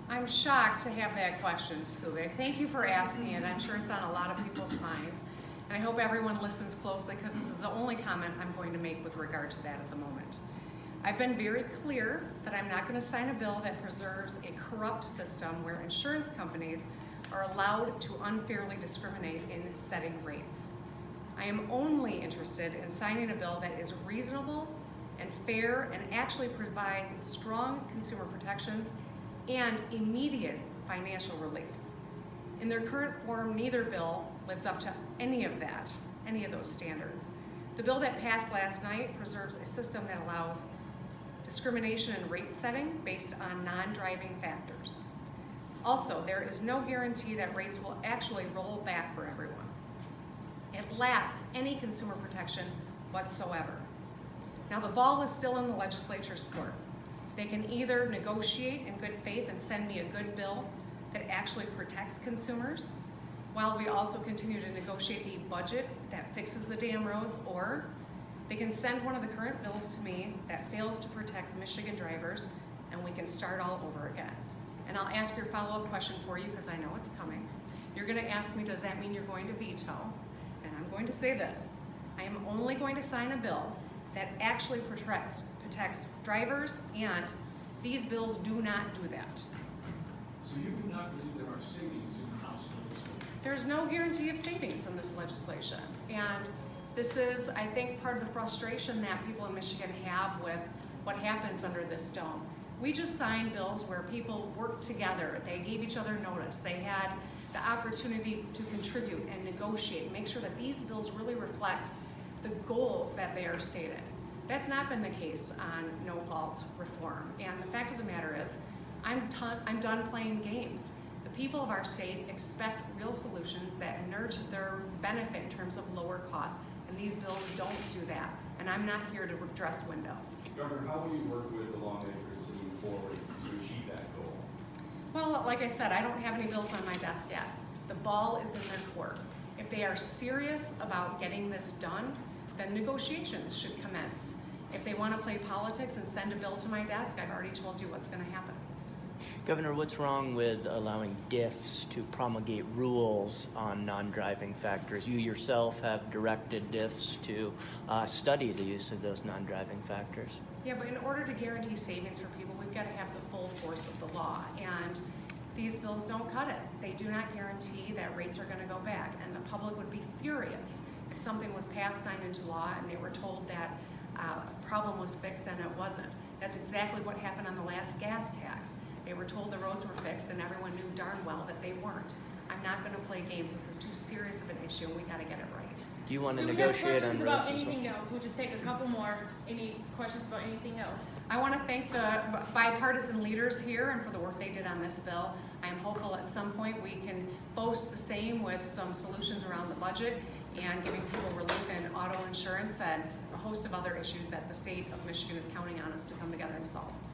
I'm shocked to have that question, Scooby. Thank you for asking it. I'm sure it's on a lot of people's minds. And I hope everyone listens closely because this is the only comment I'm going to make with regard to that at the moment. I've been very clear that I'm not going to sign a bill that preserves a corrupt system where insurance companies are allowed to unfairly discriminate in setting rates. I am only interested in signing a bill that is reasonable and fair and actually provides strong consumer protections and immediate financial relief. In their current form, neither bill lives up to any of those standards. The bill that passed last night preserves a system that allows discrimination in rate setting based on non-driving factors. Also, there is no guarantee that rates will actually roll back for everyone. It lacks any consumer protection whatsoever. Now, the ball is still in the legislature's court. They can either negotiate in good faith and send me a good bill that actually protects consumers, while we also continue to negotiate a budget that fixes the damn roads, or they can send one of the current bills to me that fails to protect Michigan drivers, and we can start all over again. And I'll ask your follow-up question for you because I know it's coming. You're going to ask me, does that mean you're going to veto? And I'm going to say this. I am only going to sign a bill that actually protects drivers, and these bills do not do that. So you do not believe there are savings in the House legislation? There's no guarantee of savings in this legislation. And this is, I think, part of the frustration that people in Michigan have with what happens under this dome. We just signed bills where people worked together. They gave each other notice. They had the opportunity to contribute and negotiate, make sure that these bills really reflect the goals that they are stated. That's not been the case on no-fault reform. And the fact of the matter is, I'm done playing games. The people of our state expect real solutions that inure to their benefit in terms of lower costs, and these bills don't do that. And I'm not here to dress windows. Governor, how will you work with the lawmakers to move forward to achieve that goal? Well, like I said, I don't have any bills on my desk yet. The ball is in their court. If they are serious about getting this done, then negotiations should commence. If they want to play politics and send a bill to my desk, I've already told you what's going to happen. Governor, what's wrong with allowing DIFs to promulgate rules on non-driving factors? You yourself have directed DIFs to study the use of those non-driving factors. Yeah, but in order to guarantee savings for people, we've got to have the full force of the law. And these bills don't cut it. They do not guarantee that rates are going to go back. And the public would be furious if something was passed, signed into law, and they were told that a problem was fixed and it wasn't. That's exactly what happened on the last gas tax. They were told the roads were fixed and everyone knew darn well that they weren't. I'm not going to play games. This is too serious of an issue and we got to get it right. Do you want to Do negotiate we have on questions roads about as well? anything else? We'll just take a couple more. Any questions about anything else? I want to thank the bipartisan leaders here and for the work they did on this bill. I am hopeful at some point we can boast the same with some solutions around the budget and giving people relief in auto insurance and a host of other issues that the state of Michigan is counting on us to come together and solve.